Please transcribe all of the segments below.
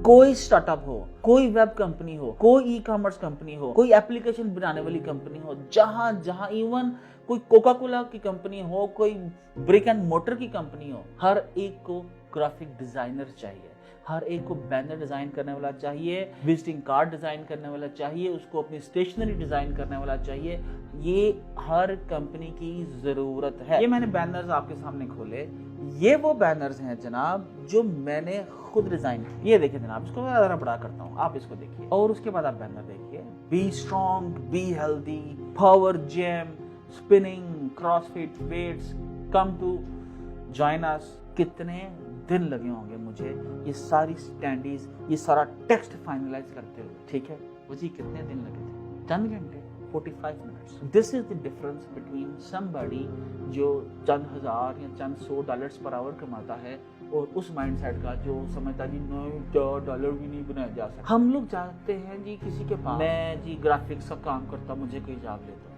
कोई स्टार्टअप हो, कोई वेब कंपनी हो, कोई ई कॉमर्स कंपनी हो, कोई एप्लीकेशन बनाने वाली कंपनी हो, जहां जहां इवन कोई कोका कोला की कंपनी हो, कोई ब्रिक एंड मोटर की कंपनी हो, हर एक को ग्राफिक डिजाइनर चाहिए, हर एक को बैनर डिजाइन करने वाला चाहिए, विजिटिंग कार्ड डिजाइन करने वाला चाहिए, उसको अपनी स्टेशनरी डिजाइन करने वाला चाहिए। ये हर कंपनी की जरूरत है। ये मैंने बैनर्स आपके सामने खोले, ये वो बैनर्स हैं जनाब जो मैंने खुद डिजाइन किए। ये देखिए जनाब, इसको मैं जरा बड़ा करता हूँ, आप इसको देखिए और उसके बाद आप बैनर देखिए। Be strong, be healthy, power gym, spinning, CrossFit, weights, come to join us. कितने दिन लगे होंगे मुझे ये सारी स्टैंडीज, ये सारा टेक्स्ट फाइनलाइज करते हुए, ठीक है। मुझे कितने दिन लगे थे? 10 घंटे, 45 minutes. This is the difference between somebody जो चंद हजार या चंद $100 पर आवर कमाता है और उस माइंडसेट का जो समझता जी नहीं डॉलर भी नहीं बनाया जा सकता। हम लोग जाते हैं जी किसी के पास, मैं जी ग्राफिक्स का काम करता, मुझे कोई जॉब लेता है।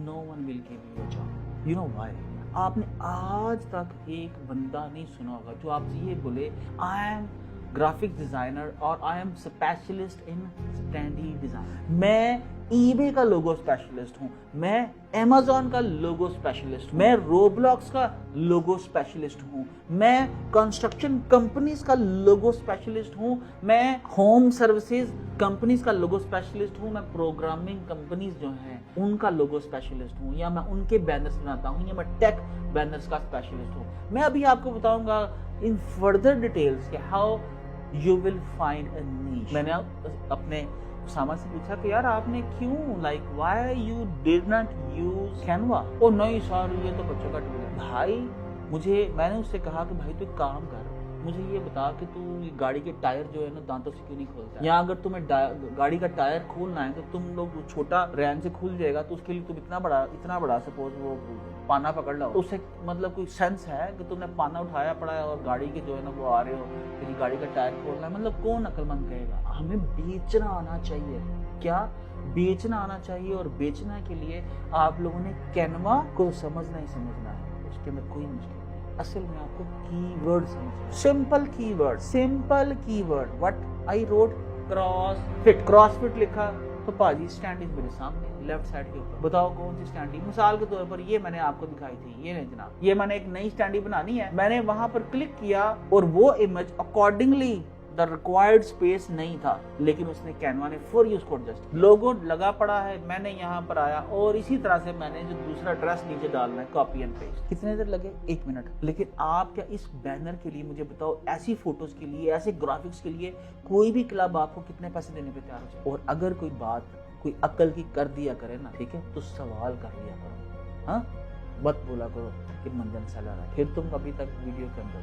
No one will give you a job. You know why? आपने आज तक एक बंदा नहीं सुना होगा जो आपसे ये बोले आई एम ग्राफिक डिजाइनर और I am specialist in standee design. मैं ईबे का लोगो स्पेशलिस्ट हूँ, मैं Amazon का लोगो स्पेशलिस्ट हूँ, मैं रोब्लॉक्स का लोगो स्पेशलिस्ट हूँ, मैं कंस्ट्रक्शन कंपनीज का लोगो स्पेशलिस्ट हूँ, मैं होम सर्विसेज कंपनीज का लोगो स्पेशलिस्ट हूँ, मैं प्रोग्रामिंग कंपनीज जो हैं उनका लोगो स्पेशलिस्ट हूँ, या मैं उनके बैनर्स बनाता हूँ, या मैं टेक बैनर्स का स्पेशलिस्ट हूँ। मैं अभी आपको बताऊंगा इन फर्दर डिटेल्स कि how you will find a niche. मैंने अपने उसामा से पूछा कि यार आपने क्यों why you did not use Canva? Oh नहीं सर, ये तो बच्चों का टूल है। भाई मैंने उससे कहा कि भाई तू एक काम कर, मुझे ये बता कि तू गाड़ी के टायर जो है ना दांतों से क्यों नहीं खोलता? या अगर तुम्हें गाड़ी का टायर खोलना है तो तुम लोग छोटा रैन से खुल जाएगा, तो उसके लिए तुम इतना बड़ा सपोज वो पाना पकड़ लो, उससे मतलब कोई सेंस है कि तुमने पाना उठाया पड़ा है और गाड़ी के जो है ना वो आ रहे हो कि गाड़ी का टायर खोलना है? मतलब कौन अक्लमंद कहेगा? हमें बेचना आना चाहिए। क्या बेचना आना चाहिए? और बेचने के लिए आप लोगों ने कैनवा को समझना ही समझना है, उसके अंदर कोई मुश्किल नहीं। असल में आपको कीवर्ड समझना, simple keyword. What I wrote? CrossFit लिखा तो पाजी स्टैंडिंग मेरे सामने लेफ्ट साइड के ऊपर। बताओ कौन सी स्टैंडिंग? मिसाल के तौर पर ये मैंने आपको दिखाई थी, ये नहीं जनाब, ये मैंने एक नई स्टैंडिंग बनानी है, मैंने वहां पर क्लिक किया और वो image accordingly the required space नहीं था, लेकिन उसने कैनवा ने फॉर यू उसको एडजस्ट। लोगो लगा पड़ा है, मैंने यहाँ पर आया और इसी तरह से मैंने जो दूसरा एड्रेस नीचे डालना है, कॉपी एंड पेस्ट। कितने देर लगे? 1 मिनट। लेकिन आप क्या इस बैनर के लिए, मुझे बताओ, ऐसी फोटोज के लिए, ऐसे ग्राफिक्स के लिए कोई भी क्लब आपको कितने पैसे देने पे तैयार हो जाए? और अगर कोई बात कोई अक्ल की कर दिया करे ना, ठीक है, तो सवाल कर लिया करो। हाँ, मत बोला करो कि मंजन सैलर है, फिर तुम अभी तक वीडियो के अंदर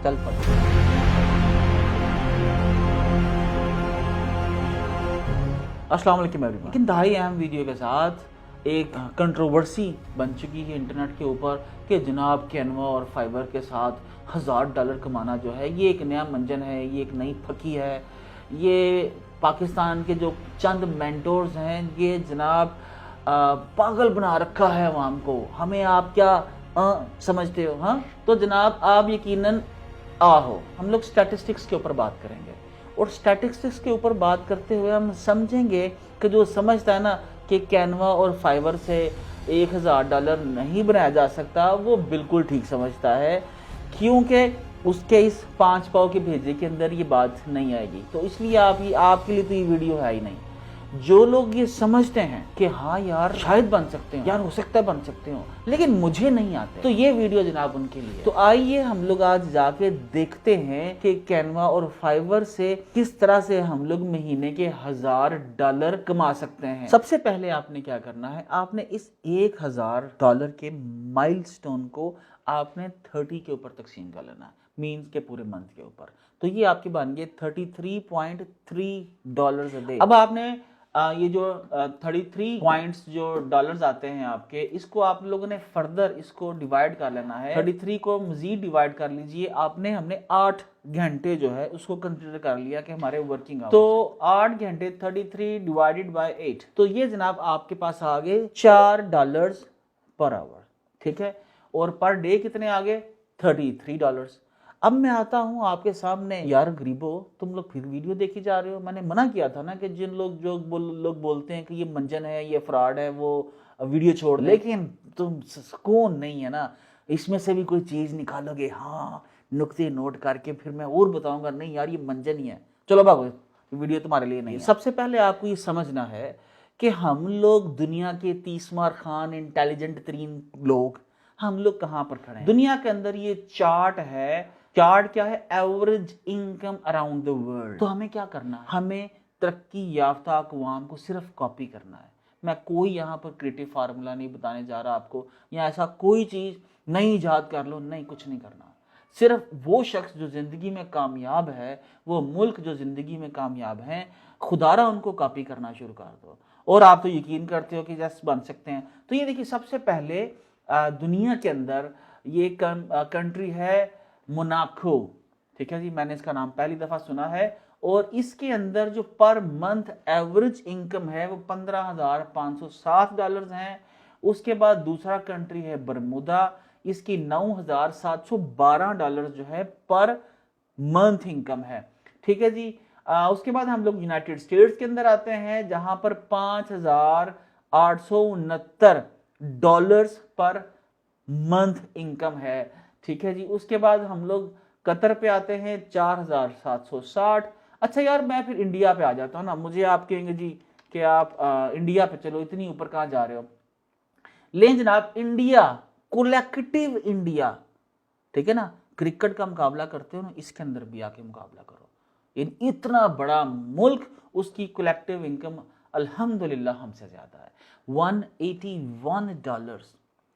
चल पड़ो। अस्सलाम वालेकुम एवरीवन। लेकिन दहाई अहम वीडियो के साथ एक कंट्रोवर्सी बन चुकी है इंटरनेट के ऊपर कि जनाब कैनवा और फाइवर के साथ $1000 कमाना जो है ये एक नया मंजन है, ये एक नई फकी है। ये पाकिस्तान के जो चंद मेंटोर्स हैं ये जनाब पागल बना रखा है अवाम को। हमें आप क्या समझते हो? हाँ, तो जनाब आप यकीनन आहो, हम लोग स्टैटिस्टिक्स के ऊपर बात करेंगे और स्टैटिस्टिक्स के ऊपर बात करते हुए हम समझेंगे कि जो समझता है ना कि कैनवा और फाइवर से $1000 नहीं बनाया जा सकता, वो बिल्कुल ठीक समझता है, क्योंकि उसके इस 5 पाव के भेजे के अंदर ये बात नहीं आएगी। तो इसलिए आपके लिए तो ये वीडियो है ही नहीं। जो लोग ये समझते हैं कि हाँ यार शायद बन सकते हो, यार हो सकता है बन सकते हो, लेकिन मुझे नहीं आते, तो ये वीडियो जनाब उनके लिए। तो आइए हम लोग आज जाके देखते हैं कि कैनवा और फाइवर से किस तरह से हम लोग महीने के $1000 कमा सकते हैं। सबसे पहले आपने क्या करना है, आपने इस $1000 के माइलस्टोन को आपने 30 के ऊपर तकसीम कर लेना है, मीन्स के पूरे मंथ के ऊपर। तो ये आपके बन गए $33.3 अ डे। अब आपने ये जो 33 पॉइंट्स जो डॉलर्स आते हैं आपके, इसको आप लोगों ने फर्दर इसको डिवाइड कर लेना है। 33 को मजीद डिवाइड कर लीजिए। हमने 8 घंटे जो है उसको कंसिडर कर लिया कि हमारे वर्किंग आवर्स, तो 8 घंटे 33 डिवाइडेड बाय 8, तो ये जनाब आपके पास आ गए $4 पर आवर, ठीक है। और पर डे कितने आ गए? $33। अब मैं आता हूं आपके सामने, यार गरीबो तुम लोग फिर वीडियो देखी जा रहे हो। मैंने मना किया था ना कि जिन लोग बोलते हैं कि ये मंजन है, ये फ्रॉड है, वो वीडियो छोड़ दें। लेकिन तुम सुकून नहीं है ना, इसमें से भी कोई चीज निकालोगे, हाँ नुक्ते नोट करके, फिर मैं और बताऊंगा नहीं यार ये मंजन ही है, चलो भागो, वीडियो तुम्हारे लिए नहीं है। सबसे पहले आपको ये समझना है कि हम लोग दुनिया के 30 खान इंटेलिजेंट तरीन लोग, हम लोग कहां पर खड़े हैं दुनिया के अंदर। ये चार्ट है, चार्ट क्या है, average income around the world. तो हमें क्या करना है, हमें तरक्की याफ्ता अक़वाम को सिर्फ कॉपी करना है। मैं कोई यहाँ पर क्रिएटिव फार्मूला नहीं बताने जा रहा आपको, या ऐसा कोई चीज नहीं ईजाद कर लो, नहीं, कुछ नहीं करना। सिर्फ वो शख्स जो जिंदगी में कामयाब है, वो मुल्क जो जिंदगी में कामयाब हैं, खुदारा उनको कॉपी करना शुरू कर दो। और आप तो यकीन करते हो कि जैसे बन सकते हैं। तो ये देखिए, सबसे पहले दुनिया के अंदर ये कंट्री है मोनाको, ठीक है जी, मैंने इसका नाम पहली दफा सुना है। और इसके अंदर जो पर मंथ एवरेज इनकम है वो $15,507 है। उसके बाद दूसरा कंट्री है बरमुदा, इसकी $9,712 जो है पर मंथ इनकम है, ठीक है जी। उसके बाद हम लोग यूनाइटेड स्टेट्स के अंदर आते हैं, जहां पर $5,869 पर मंथ इनकम है, ठीक है जी। उसके बाद हम लोग कतर पे आते हैं, 4,760। अच्छा यार, मैं फिर इंडिया पे आ जाता हूँ ना। मुझे आप कहेंगे जी कि आप इंडिया पे चलो, इतनी ऊपर कहाँ जा रहे हो। लेकिन जनाब, इंडिया, कलेक्टिव इंडिया, ठीक है ना, क्रिकेट का मुकाबला करते हो ना, इसके अंदर भी आके मुकाबला करो। इतना बड़ा मुल्क, उसकी कलेक्टिव इनकम अल्हम्दुलिल्लाह हमसे ज्यादा है, $181।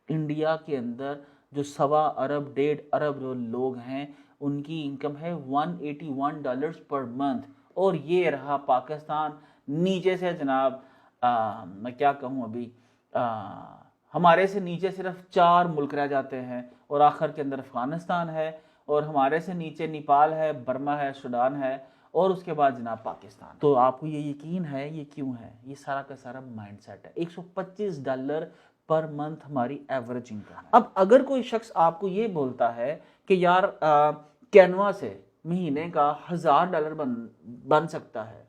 इंडिया के अंदर जो 1.25 अरब जो लोग हैं, उनकी इनकम है $181 पर मंथ। और ये रहा पाकिस्तान, नीचे से जनाब मैं क्या कहूँ, अभी हमारे से नीचे सिर्फ 4 मुल्क रह जाते हैं, और आखिर के अंदर अफगानिस्तान है, और हमारे से नीचे नेपाल है, बर्मा है, सूडान है, और उसके बाद जनाब पाकिस्तान। तो आपको ये यकीन है ये क्यों है? ये सारा का सारा माइंडसेट है। $125 पर मंथ हमारी एवरेज इनकम है। अब अगर कोई शख्स आपको ये बोलता है कि यार कैनवा से महीने का $1,000 बन सकता है,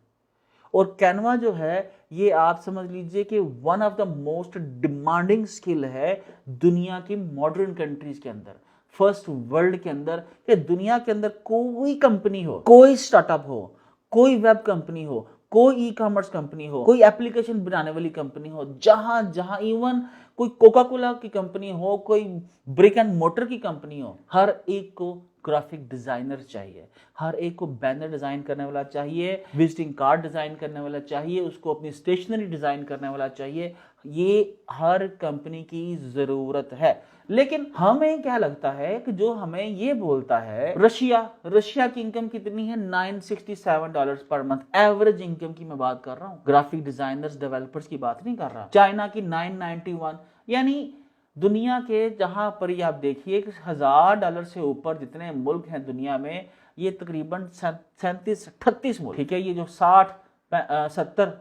और कैनवा जो है ये आप समझ लीजिए कि one of the most demanding skill है दुनिया की मॉडर्न कंट्रीज के अंदर, फर्स्ट वर्ल्ड के अंदर, कि दुनिया के अंदर कोई कंपनी हो, कोई स्टार्टअप हो, कोई वेब कंपनी हो, कोई ई कॉमर्स कंपनी हो, कोई एप्लीकेशन बनाने वाली कंपनी हो, जहां जहां इवन कोई कोका कोला की कंपनी हो, कोई ब्रिक एंड मोटर की कंपनी हो, हर एक को ग्राफिक डिजाइनर चाहिए, हर एक को बैनर डिजाइन करने वाला चाहिए, विजिटिंग कार्ड डिजाइन करने वाला चाहिए, उसको अपनी स्टेशनरी डिजाइन करने वाला चाहिए। ये हर कंपनी की जरूरत है। लेकिन हमें क्या लगता है कि जो हमें ये बोलता है, रशिया की इनकम कितनी है? $967 पर मंथ एवरेज इनकम की मैं बात कर रहा हूँ, ग्राफिक डिजाइनर्स डेवलपर्स की बात नहीं कर रहा। चाइना की 991। यानी दुनिया के जहां पर ही आप देखिए कि $1,000 से ऊपर जितने मुल्क हैं दुनिया में, ये तकरीबन 37-38 मुल्क, ठीक है। ये जो 60-70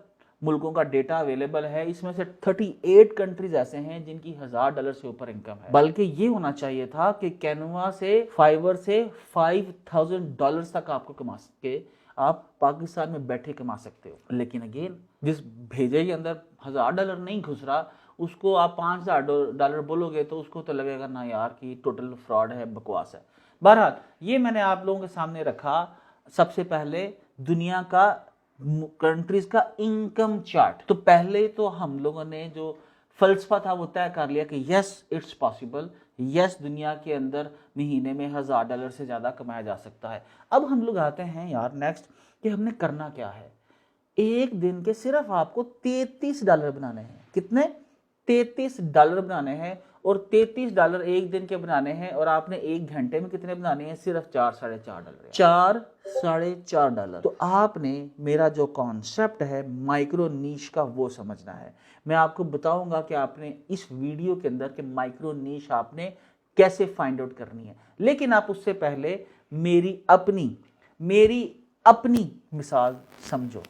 मुल्कों का डेटा अवेलेबल है, इसमें से 38 कंट्रीज ऐसे हैं जिनकी $1,000 से ऊपर इनकम है। बल्कि ये होना चाहिए था कि कैनवा से, फाइवर से $5,000 तक आपको कमा सके, आप पाकिस्तान में बैठे कमा सकते हो। लेकिन अगेन, जिस भेजे के अंदर $1,000 नहीं घुस रहा, उसको आप $5,000 बोलोगे तो उसको तो लगेगा ना यार कि टोटल फ्रॉड है, बकवास है। बहरहाल, ये मैंने आप लोगों के सामने रखा सबसे पहले दुनिया का कंट्रीज का इनकम चार्ट। तो पहले तो हम लोगों ने जो फलसफा था वो तय कर लिया कि यस इट्स पॉसिबल, यस दुनिया के अंदर महीने में $1,000 से ज्यादा कमाया जा सकता है। अब हम लोग आते हैं यार नेक्स्ट कि हमने करना क्या है। एक दिन के सिर्फ आपको $33 बनाने हैं। कितने? $33 बनाने हैं, और $33 एक दिन के बनाने हैं, और आपने एक घंटे में कितने बनाने हैं? सिर्फ $4-4.5 $4-4.5। तो आपने मेरा जो कॉन्सेप्ट है माइक्रो नीश का वो समझना है। मैं आपको बताऊंगा कि आपने इस वीडियो के अंदर कि माइक्रो नीश आपने कैसे फाइंड आउट करनी है। लेकिन आप उससे पहले मेरी अपनी मिसाल समझो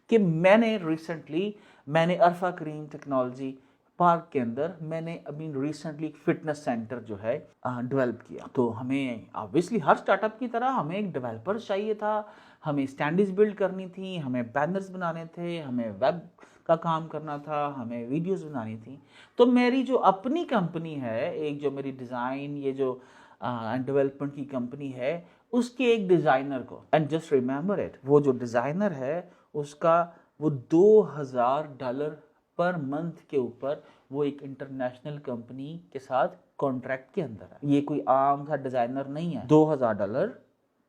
कि मैंने रिसेंटली अरफा करीम टेक्नोलॉजी पार्क के अंदर मैंने अभी रिसेंटली फिटनेस सेंटर जो है डेवलप किया। तो हमें ऑब्वियसली हर स्टार्टअप की तरह हमें एक डेवलपर चाहिए था, हमें स्टैंडर्ड्स बिल्ड करनी थी, हमें बैनर्स बनाने थे, हमें वेब का काम करना था, हमें वीडियोस बनानी थी। तो मेरी जो अपनी कंपनी है, एक जो मेरी डिज़ाइन ये जो डेवलपमेंट की कंपनी है, उसके एक डिज़ाइनर को, एंड जस्ट रिमेंबर इट, वो जो डिज़ाइनर है उसका वो $2000 पर मंथ के ऊपर वो एक इंटरनेशनल कंपनी के साथ कॉन्ट्रैक्ट के अंदर है। ये कोई आम सा डिजाइनर नहीं है। $2000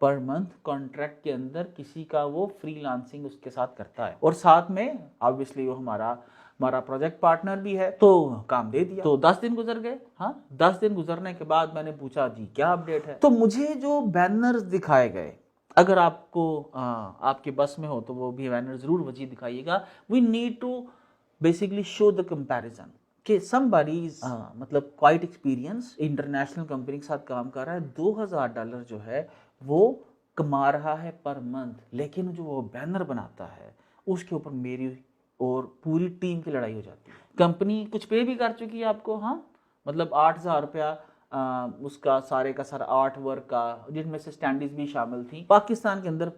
पर मंथ कॉन्ट्रैक्ट के अंदर किसी का वो फ्रीलांसिंग उसके साथ करता है, और साथ में ऑब्वियसली वो हमारा प्रोजेक्ट पार्टनर भी है। तो काम दे दिया। तो 10 दिन गुजर गए। हाँ, 10 दिन गुजरने के बाद मैंने पूछा जी क्या अपडेट है। तो मुझे जो बैनर्स दिखाए गए, अगर आपको आपके बस में हो तो वो भी बैनर जरूर वजी दिखाइएगा। We need to basically show the comparison कि somebody is मतलब क्वाइट एक्सपीरियंस इंटरनेशनल कंपनी के साथ काम कर रहा है, $2000 जो है वो कमा रहा है पर मंथ, लेकिन जो वो बैनर बनाता है उसके ऊपर मेरी और पूरी टीम की लड़ाई हो जाती है। कंपनी कुछ पे भी कर चुकी है आपको, हाँ, मतलब $8000 उसका सारे का सारा आर्ट वर्क का, जिनमें से स्टैंडीज भी शामिल थी। पाकिस्तान के अंदर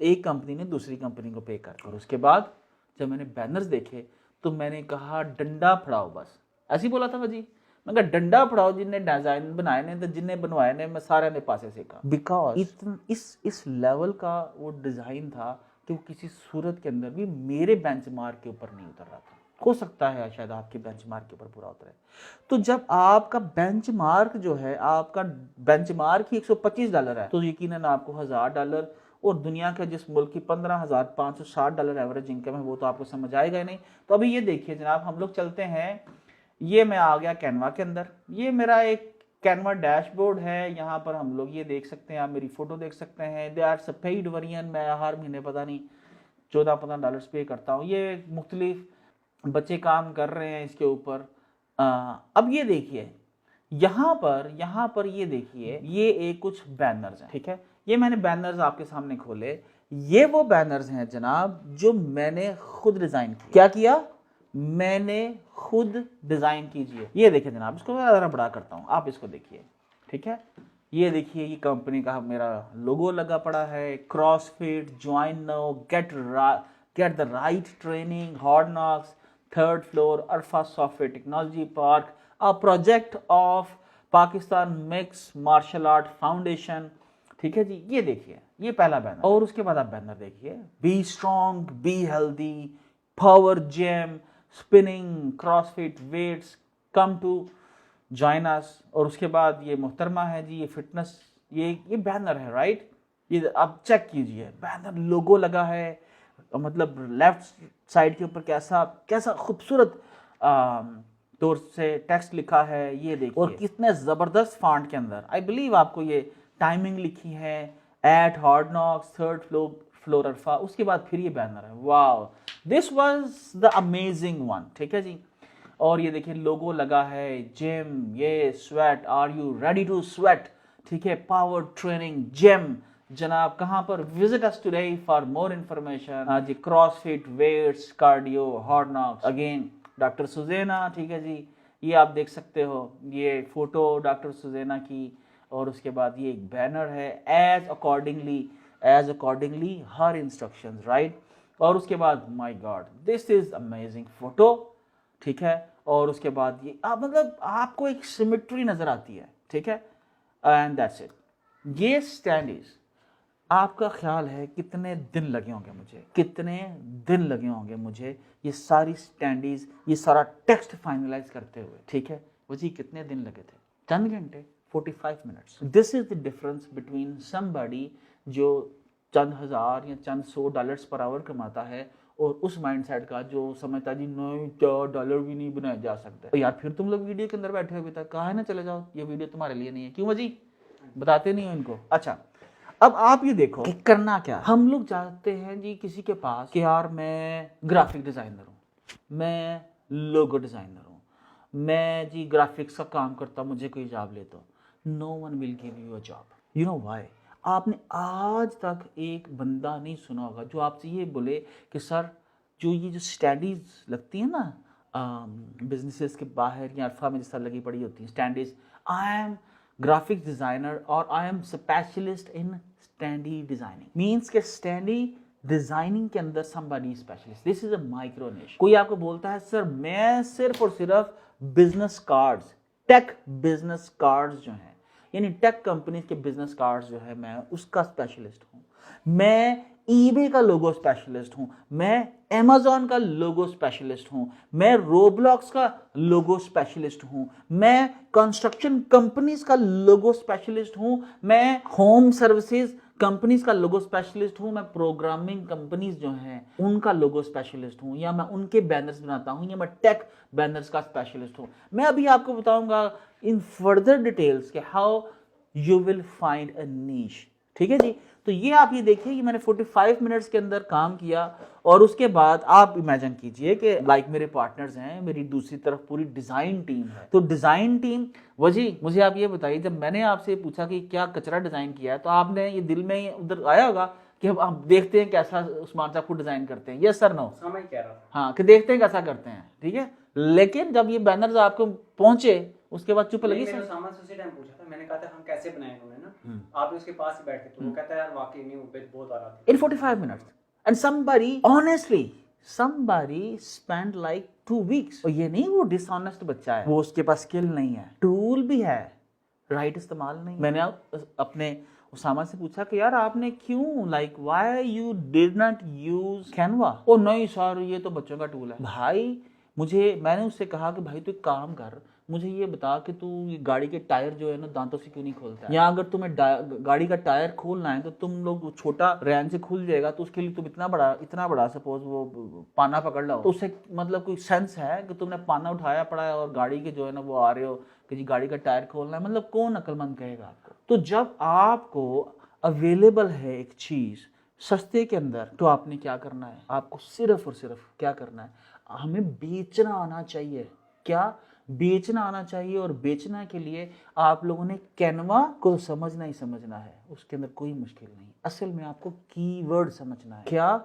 एक कंपनी ने दूसरी कंपनी को पे कर, और उसके बाद जब मैंने बैनर्स देखे तो मैंने कहा डंडा फड़ाओ बस, ऐसे ही बोला था भाजी। मैं कहा डंडा फड़ाओ, जिनने डिजाइन बनाए ने तो जिनने बनवाए ने, मैं सारे ने पासे सेका। बिकॉज इस लेवल का वो डिजाइन था कि वो किसी सूरत के अंदर भी मेरे बेंचमार्क के ऊपर नहीं उतर रहा था। हो सकता है शायद आपके बेंचमार्क के ऊपर पूरा उतरे। तो जब आपका बेंचमार्क जो है, आपका बेंचमार्क ही $125 है, तो यकीनन आपको $1000 और दुनिया के जिस मुल्क की $15,560 एवरेज इनकम है वो तो आपको समझ आएगा ही नहीं। तो अभी ये देखिए जनाब, हम लोग चलते हैं, ये मैं आ गया कैनवा के अंदर, ये मेरा एक कैनवा डैशबोर्ड है। यहाँ पर हम लोग ये देख सकते हैं, आप मेरी फोटो देख सकते हैं। दे आर पेड वेरिएंट, मैं हर महीने पता नहीं $14-15 पे करता हूँ। ये मुख्तलिफ बच्चे काम कर रहे हैं इसके ऊपर। अब ये देखिए यहाँ पर ये देखिए, ये एक कुछ बैनर्स हैं, ठीक है। ये मैंने बैनर्स आपके सामने खोले, ये वो बैनर्स हैं जनाब जो मैंने खुद डिजाइन किया। क्या किया? मैंने खुद डिजाइन कीजिए। ये देखिए जनाब, इसको मैं ज़रा बड़ा करता हूँ, आप इसको देखिए, ठीक है। ये देखिए, ये कंपनी का मेरा लोगो लगा पड़ा है, CrossFit, join now, get the right training, hard Knox, 3rd floor, Arfa software technology park, a project of Pakistan mix martial art foundation, ठीक है जी। ये देखिए, ये पहला बैनर, और उसके बाद आप बैनर देखिए, be strong, be healthy, power gym, spinning, CrossFit, weights, come to join us. और उसके बाद ये मोहतरमा है जी, ये फिटनेस, ये बैनर है, राइट। ये आप चेक कीजिए, बैनर लोगो लगा है, मतलब लेफ्ट साइड के ऊपर कैसा खूबसूरत तौर से टेक्स्ट लिखा है, ये देखिए, और कितने जबरदस्त फॉन्ट के अंदर। आई बिलीव आपको ये टाइमिंग लिखी है, at Hard Knox, 3rd floor Arfa. उसके बाद फिर ये बैनर है, wow, this was the amazing one, ठीक है जी। और ये देखिए लोगो लगा है, जिम, ये sweat, are you ready to sweat, ठीक है, पावर ट्रेनिंग जिम जनाब, कहाँ पर? Visit us today for more information. हाँ जी, CrossFit, weights, cardio, Hard Knocks, again doctor Susanna, ठीक है जी। ये आप देख सकते हो, ये फोटो डॉक्टर सुजैना की, और उसके बाद ये एक बैनर है, एज अकॉर्डिंगली हर इंस्ट्रक्शंस, राइट। और उसके बाद my God, this is amazing photo, ठीक है। और उसके बाद ये मतलब आपको एक सिमेट्री नजर आती है, ठीक है, एंड दैट्स इट। ये स्टैंडीज, आपका ख्याल है कितने दिन लगे होंगे मुझे ये सारी स्टैंडीज, ये सारा टेक्स्ट फाइनलाइज करते हुए, ठीक है। वो जी कितने दिन लगे थे? 10 घंटे, 45 minutes. This is the difference between somebody जो चंद हजार या चंद $100 पर आवर कमाता है, और उस माइंडसेट का जो समझता जी नहीं $4 भी नहीं बनाया जा सकता। तो यार फिर तुम लोग वीडियो के अंदर बैठे हुए तक कहा है ना, चले जाओ, ये वीडियो तुम्हारे लिए नहीं है। क्यों जी बताते नहीं हो इनको? अच्छा, अब आप ये देखो कि करना क्या। हम लोग जाते हैं जी किसी के पास कि यार मैं ग्राफिक डिजाइनर हूँ, मैं लोगो डिजाइनर हूँ, मैं जी ग्राफिक्स का काम करता हूँ, मुझे कोई जॉब ले दो। No one will give you a job. You know why? आपने आज तक एक बंदा नहीं सुना होगा जो आपसे ये बोले कि सर जो ये जो स्टडीज लगती है ना, बिजनेसेस के बाहर या अल्फा में जिस तरह लगी पड़ी होती हैं standees, I am graphic designer और I am specialist in standee designing. Means के स्टैंडी डिजाइनिंग के अंदर somebody specialist, this is a micro niche. कोई आपको बोलता है सर मैं सिर्फ और सिर्फ business cards, tech business cards जो हैं, यानी टेक कंपनी के बिजनेस कार्ड्स जो है मैं उसका स्पेशलिस्ट हूं, मैं ईबे का लोगो स्पेशलिस्ट हूं, मैं Amazon का लोगो स्पेशलिस्ट हूं, मैं रोब्लॉक्स का लोगो स्पेशलिस्ट हूं, मैं कंस्ट्रक्शन कंपनीज का लोगो स्पेशलिस्ट हूं, मैं होम सर्विसेज कंपनीज का लोगो स्पेशलिस्ट हूं, मैं प्रोग्रामिंग कंपनीज जो हैं उनका लोगो स्पेशलिस्ट हूं, या मैं उनके बैनर्स बनाता हूं, या मैं टेक बैनर्स का स्पेशलिस्ट हूं। मैं अभी आपको बताऊंगा इन फर्दर डिटेल्स कि how you will find a niche. ठीक है जी, तो ये आप ये देखिए कि मैंने 45 मिनट्स के अंदर काम किया और उसके बाद आप इमेजिन कीजिए कि लाइक मेरे पार्टनर्स हैं, मेरी दूसरी तरफ पूरी डिजाइन टीम है। तो डिजाइन टीम वजी, मुझे आप ये बताइए, जब मैंने आपसे पूछा कि क्या कचरा डिजाइन किया है तो आपने ये दिल में उधर आया होगा कि अब देखते हैं कैसा उस्मान साहब खुद डिजाइन करते हैं, यस सर नो? समय कह रहा था हाँ, कि देखते हैं कैसा करते हैं, ठीक है। लेकिन जब ये बैनर्स आपको पहुंचे उसके बाद चुप लगी। मैंने सामान से उसी टाइम पूछा था, मैंने कहा था हम कैसे बनाए उन्होंने ना, आप उसके पास ही बैठे तो वो कहता है यार वाकई नहीं वो बहुत आ रहा था in 45 minutes and somebody honestly somebody spent like 2 weeks। और ये नहीं वो डिसऑनेस्ट बच्चा है, वो उसके पास स्किल नहीं है, टूल भी है, राइट इस्तेमाल नहीं। मैंने अपने उसामा से पूछा कि यार आपने क्यों like why you did not use Canva? Oh नहीं सर ये तो बच्चों का टूल है। भाई मैंने उससे कहा कि भाई तू एक काम कर, मुझे ये बता कि तू ये गाड़ी के टायर जो है ना दांतों से क्यों नहीं खोलता है, या अगर तुम्हें गाड़ी का टायर खोलना है तो तुम लोग छोटा रैन से खुल जाएगा तो उसके लिए तुम इतना बड़ा सपोज वो पाना पकड़ लो तो उससे मतलब कोई सेंस है कि तुमने पाना उठाया पड़ा है और गाड़ी के जो है ना वो आ रहे हो कि जी गाड़ी का टायर खोलना है, मतलब कौन अक्लमंद कहेगा आपको? तो जब आपको अवेलेबल है एक चीज सस्ते के अंदर तो आपने क्या करना है, आपको सिर्फ और सिर्फ क्या करना है, हमें बेचना आना चाहिए। क्या बेचना आना चाहिए, और बेचना के लिए आप लोगों ने कैनवा को समझना ही समझना है, उसके अंदर कोई मुश्किल नहीं। असल में आपको कीवर्ड समझना है, क्या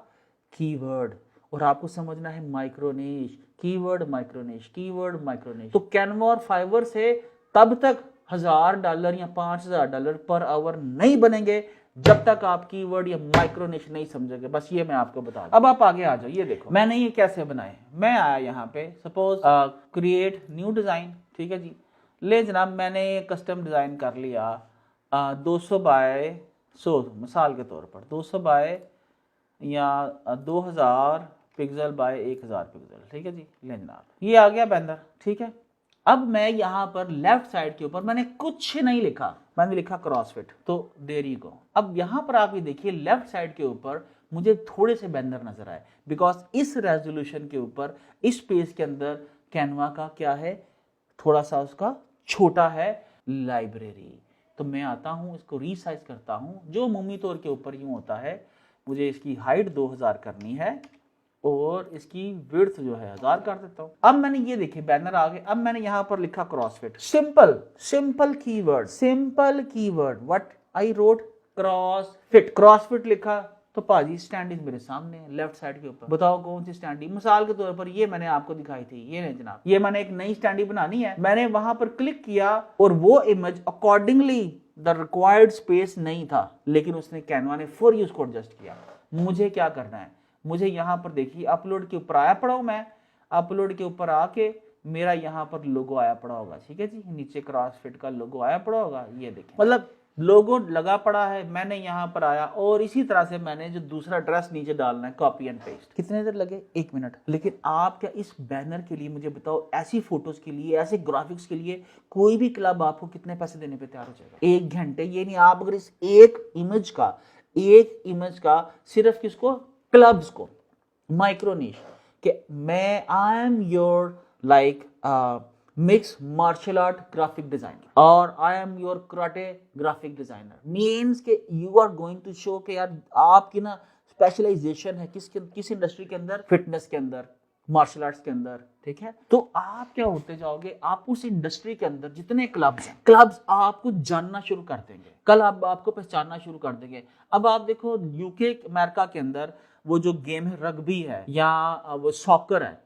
कीवर्ड, और आपको समझना है micro niche, keyword micro niche, keyword micro niche. तो कैनवा और फाइवर से तब तक $1000 या $5000 पर आवर नहीं बनेंगे जब तक आप कीवर्ड या माइक्रोनिश नहीं समझोगे। बस ये मैं आपको बता दूं। अब आप आगे आ जाओ, ये देखो मैंने ये कैसे बनाए। मैं आया यहाँ पे सपोज क्रिएट न्यू डिजाइन, ठीक है जी, ले जनाब मैंने कस्टम डिजाइन कर लिया 200 बाय 100 मिसाल के तौर पर 200 बाय या 2000 पिक्सल बाय 1000 पिक्सल, ठीक है जी, ले जनाब ये आ गया बैनर, ठीक है। अब मैं यहाँ पर लेफ्ट साइड के ऊपर मैंने कुछ नहीं लिखा, मैंने लिखा क्रॉसफिट, तो देयर यू गो। अब यहाँ पर आप ये देखिए लेफ्ट साइड के ऊपर मुझे थोड़े से बैनर नजर आए, बिकॉज इस रेजोल्यूशन के ऊपर इस पेज के अंदर कैनवा का क्या है, थोड़ा सा उसका छोटा है लाइब्रेरी। तो मैं आता हूँ इसको रीसाइज करता हूँ, जो मुमनी तौर के ऊपर यूं होता है, मुझे इसकी हाइट 2000 करनी है और इसकी विड्थ जो है 1000 कर देता हूं। अब मैंने ये देखिए बैनर आ गए। अब मैंने यहां पर लिखा CrossFit, simple keyword what I wrote CrossFit लिखा तो पाजी स्टैंडिंग मेरे सामने है लेफ्ट साइड के ऊपर। बताओ कौन सी स्टैंडिंग? मिसाल के तौर पर ये मैंने आपको दिखाई थी, ये नहीं जनाब, ये मैंने एक नई स्टैंडिंग बनानी है, मैंने वहां पर क्लिक किया और वो image accordingly the required space नहीं था, लेकिन उसने कैनवा ने फॉर यू उसको एडजस्ट किया। मुझे क्या करना है, मुझे यहाँ पर देखिए अपलोड के ऊपर आया पड़ा हूं मैं, अपलोड के ऊपर आके मेरा यहाँ पर लोगो आया पड़ा होगा, ठीक है जी, नीचे क्रॉसफिट का लोगो आया पड़ा होगा, ये देखिए मतलब लोगो लगा पड़ा है। मैंने यहाँ पर आया और इसी तरह से मैंने जो दूसरा एड्रेस नीचे डालना है कॉपी एंड पेस्ट। कितने देर लगे? 1 मिनट। लेकिन आप क्या इस बैनर के लिए मुझे बताओ, ऐसी फोटोज के लिए, ऐसे ग्राफिक्स के लिए कोई भी क्लब आपको कितने पैसे देने पे तैयार हो जाएगा? 1 घंटे। ये नहीं, आप अगर इस एक इमेज का सिर्फ किसको, क्लब्स को, माइक्रोनिश कि मैं I am your like mix martial art graphic designer और I am your karate graphic designer, means के you are going to show कि यार आपकी ना स्पेशलाइजेशन है किस इंडस्ट्री के अंदर, फिटनेस के अंदर, मार्शल आर्ट्स के अंदर, ठीक है। तो आप क्या होते जाओगे, आप उस इंडस्ट्री के अंदर जितने क्लब्स हैं, क्लब्स आपको जानना शुरू कर देंगे, कल आपको पहचानना शुरू कर देंगे। अब आप देखो यूके अमेरिका के अंदर वो जो गेम है रग्बी है या वो सॉकर है,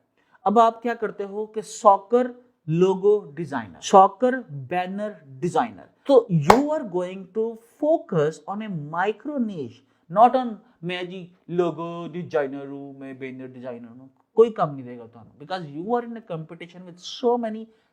अब आप क्या करते हो कि soccer logo designer, soccer banner designer, तो you are going to focus on a micro niche, not on मैं जी लोगो डिजाइनर हूं, मैं बैनर डिजाइनर हूं, कोई काम नहीं देगा ਤੁਹਾਨੂੰ, because you are in a competition with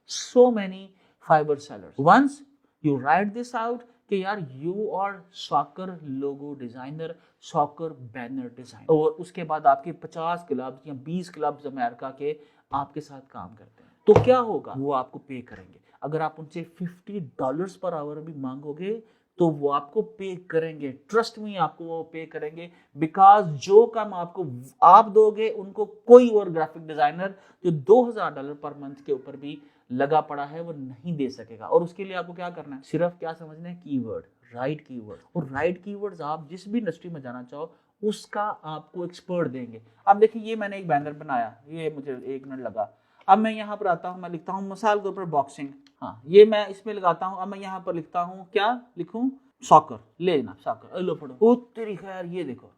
so many fiber sellers. Once you write this out कि यार you are soccer logo designer, soccer banner designer, और उसके बाद आपके 50 क्लब या 20 क्लब्स अमेरिका के आपके साथ काम करते हैं, तो क्या होगा, वो आपको पे करेंगे। अगर आप उनसे $50 पर आवर भी मांगोगे तो वो आपको पे करेंगे, ट्रस्ट में आपको वो पे करेंगे, बिकॉज जो काम आपको आप दोगे उनको कोई और ग्राफिक डिजाइनर जो $2000 पर मंथ के ऊपर भी लगा पड़ा है वो नहीं दे सकेगा। और उसके लिए आपको क्या करना है, सिर्फ क्या समझना है, कीवर्ड, राइट कीवर्ड, और राइट कीवर्ड्स आप जिस भी इंडस्ट्री में जाना चाहो उसका आपको एक्सपर्ट देंगे। अब देखिए ये मैंने एक बैनर बनाया, ये मुझे 1 मिनट लगा, अब मैं यहाँ पर आता हूँ, मैं लिखता हूँ मिसाल के ऊपर बॉक्सिंग, हाँ ये मैं इसमें लगाता हूँ, अब मैं यहाँ पर लिखता हूँ, क्या लिखूँ, सॉकर, लेना सॉकर, लो पढ़ो, ओ तेरी खैर ये देखो,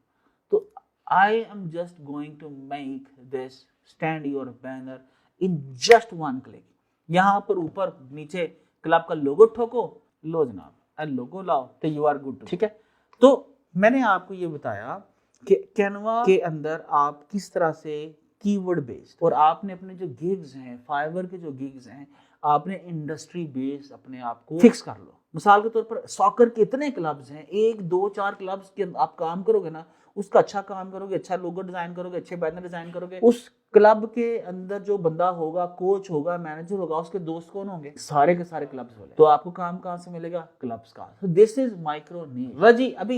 तो I am just going to make this stand your banner in just 1 click. यहाँ पर ऊपर नीचे क्लब का लोगो ठोको, लो जनाब लोगो लाओ, तो यू आर गुड, ठीक है। तो मैंने आपको ये बताया कि कैनवा के अंदर आप किस तरह से कीवर्ड बेस्ड, और आपने अपने जो गिग्स हैं, फाइवर के जो गिग्स हैं, आपने इंडस्ट्री बेस्ड अपने आप को फिक्स कर लो। मिसाल के तौर पर सॉकर के इतने क्लब्स हैं, 1 2 4 क्लब्स के आप काम करोगे ना, उसका अच्छा काम करोगे, अच्छा लोगो डिजाइन करोगे, अच्छे बैनर डिजाइन करोगे, उस क्लब के अंदर जो बंदा होगा, कोच होगा, मैनेजर होगा, उसके दोस्त कौन होंगे, सारे के सारे क्लब्स वाले, तो आपको काम कहां से मिलेगा, क्लब्स का। so दिस इज माइक्रो नीश।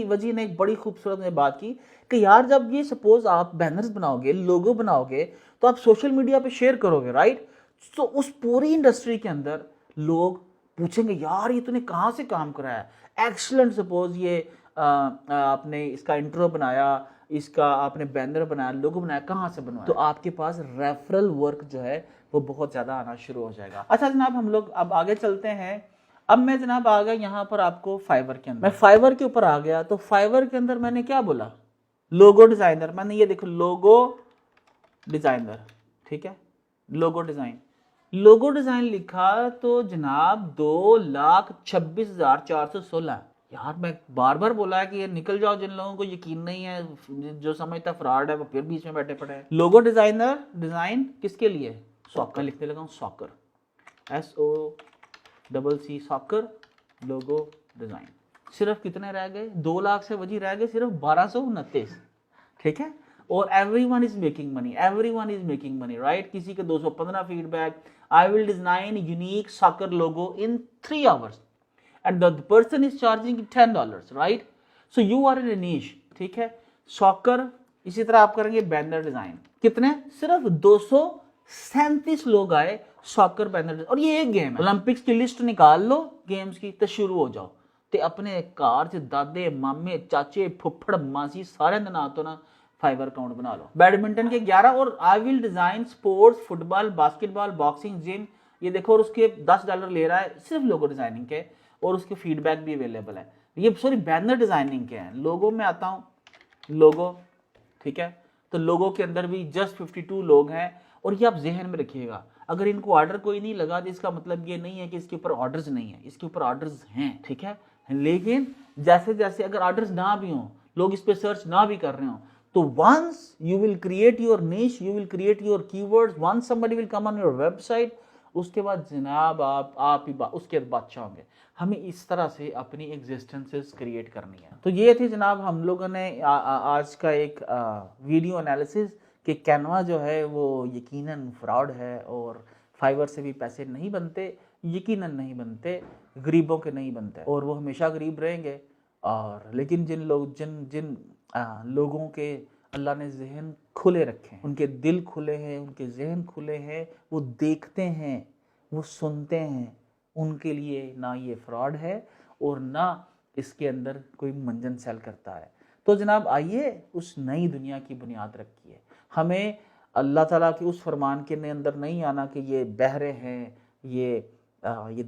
वजी ने एक बड़ी खूबसूरत बात की कि यार जब ये सपोज आप बैनर्स बनाओगे, लोगो बनाओगे, तो आप सोशल मीडिया पे शेयर करोगे, राइट, तो उस पूरी इंडस्ट्री के अंदर लोग पूछेंगे यार ये तूने कहाँ से काम कराया, एक्सीलेंट, सपोज ये आपने इसका इंट्रो बनाया, इसका आपने बैनर बनाया, लोगो बनाया, कहाँ से बनवाया, तो आपके पास रेफरल वर्क जो है वो बहुत ज्यादा आना शुरू हो जाएगा। अच्छा जनाब हम लोग अब आगे चलते हैं। अब मैं जनाब आ गया यहाँ पर आपको फाइवर के अंदर, मैं फाइवर के ऊपर आ गया, तो फाइवर के अंदर मैंने क्या बोला, लोगो डिजाइनर, मैंने ये देखो लोगो डिजाइनर, ठीक है, लोगो डिजाइन लिखा, तो जनाब 2,26,416। यार मैं बार बार बोला है कि ये निकल जाओ, जिन लोगों को यकीन नहीं है, जो समझता फ्रॉड है वो फिर बीच में बैठे पड़े हैं। लोगो डिजाइनर, डिजाइन किसके लिए, सॉकर, लिखने लगा हूँ soccer, SOCC soccer logo design. सिर्फ कितने रह गए, 2 लाख से वजी रह गए सिर्फ 1229, ठीक है। और everyone is making money, right? किसी के 215 feedback, I will design unique soccer logo in 3 hours and the person is charging $10, right? So you are in a niche, ठीक है। सॉकर, इसी तरह आप करेंगे बैनर डिजाइन, कितने, सिर्फ 237 लोग आए सॉकर बैनर, और ये एक गेम है, ओलंपिक्स की लिस्ट निकाल लो गेम्स की, तो शुरू हो जाओ, ते अपने कार च दादे मामे चाचे फुफड़ मासी सारे दिन आ तो ना फाइवर अकाउंट बना लो। बैडमिंटन के 11, और I will design sports, football, basketball, boxing, gym, ये देखो, और उसके $10 ले रहा है सिर्फ लोगो डिजाइनिंग के, और उसके फीडबैक भी अवेलेबल है। ये सॉरी बैनर डिजाइनिंग के हैं। लोगो में आता हूँ, लोगो, ठीक है, तो लोगो के अंदर भी जस्ट 52 लोग हैं, और ये आप जहन में रखिएगा, अगर इनको ऑर्डर कोई नहीं लगा तो इसका मतलब ये नहीं है कि इसके ऊपर ऑर्डर्स नहीं है, इसके ऊपर ऑर्डर्स हैं, ठीक है। लेकिन जैसे जैसे अगर ऑर्डर्स ना भी हों, लोग इस पे सर्च ना भी कर रहे हो, तो once you will create your niche, you will create your keywords, once somebody will come on your website, उसके बाद जनाब आप ही उसके बाद बादशाह होंगे। हमें इस तरह से अपनी एग्जिस्टेंसेस क्रिएट करनी है। तो ये थी जनाब हम लोगों ने आज का एक वीडियो एनालिसिस कि कैनवा जो है वो यकीनन फ्रॉड है, और फाइवर से भी पैसे नहीं बनते, यकीनन नहीं बनते, गरीबों के नहीं बनते, और वो हमेशा गरीब रहेंगे। और लेकिन जिन लोगों के अल्लाह ने जहन खुले रखे हैं, उनके दिल खुले हैं, उनके जहन खुले हैं, वो देखते हैं, वो सुनते हैं, उनके लिए ना ये फ्रॉड है और ना इसके अंदर कोई मंजन सेल करता है। तो जनाब आइए उस नई दुनिया की बुनियाद रखिए। हमें अल्लाह ताला के उस फरमान के अंदर नहीं आना कि ये बहरे हैं, ये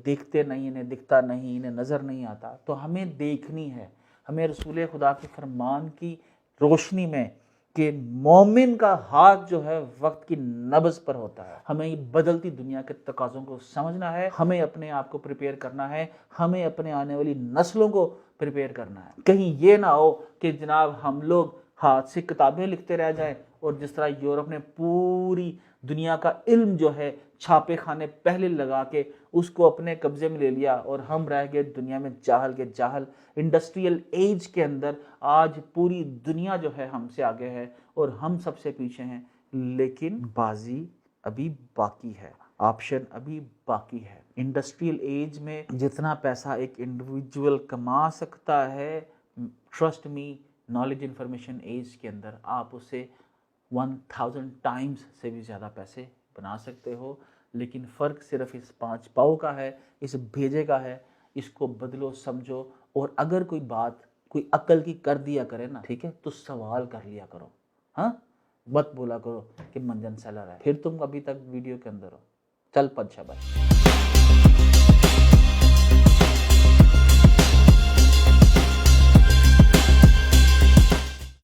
देखते नहीं, इन्हें दिखता नहीं, इन्हें नज़र नहीं आता। तो हमें देखनी है, हमें रसूल खुदा के फरमान की रोशनी में कि मोमिन का हाथ जो है वक्त की नब्ज पर होता है। हमें ये बदलती दुनिया के तकाज़ों को समझना है, हमें अपने आप को प्रिपेयर करना है, हमें अपने आने वाली नस्लों को प्रिपेयर करना है। कहीं ये ना हो कि जनाब हम लोग हाथ से किताबें लिखते रह जाएं और जिस तरह यूरोप ने पूरी दुनिया का इल्म जो है छापे खाने पहले लगा के उसको अपने कब्जे में ले लिया और हम रह गए दुनिया में जाहल के जाहल। इंडस्ट्रियल एज के अंदर आज पूरी दुनिया जो है हमसे आगे है और हम सबसे पीछे हैं, लेकिन बाजी अभी बाकी है, ऑप्शन अभी बाकी है। इंडस्ट्रियल एज में जितना पैसा एक इंडिविजुअल कमा सकता है, trust me, knowledge information age के अंदर आप उसे 1000 टाइम्स से भी ज़्यादा पैसे बना सकते हो। लेकिन फ़र्क सिर्फ इस 5 पाव का है, इस भेजे का है। इसको बदलो, समझो, और अगर कोई बात कोई अक्ल की कर दिया करे ना, ठीक है, तो सवाल कर लिया करो। हाँ, मत बोला करो कि मंजन सेलर है, फिर तुम अभी तक वीडियो के अंदर हो। चल पंचा भाई।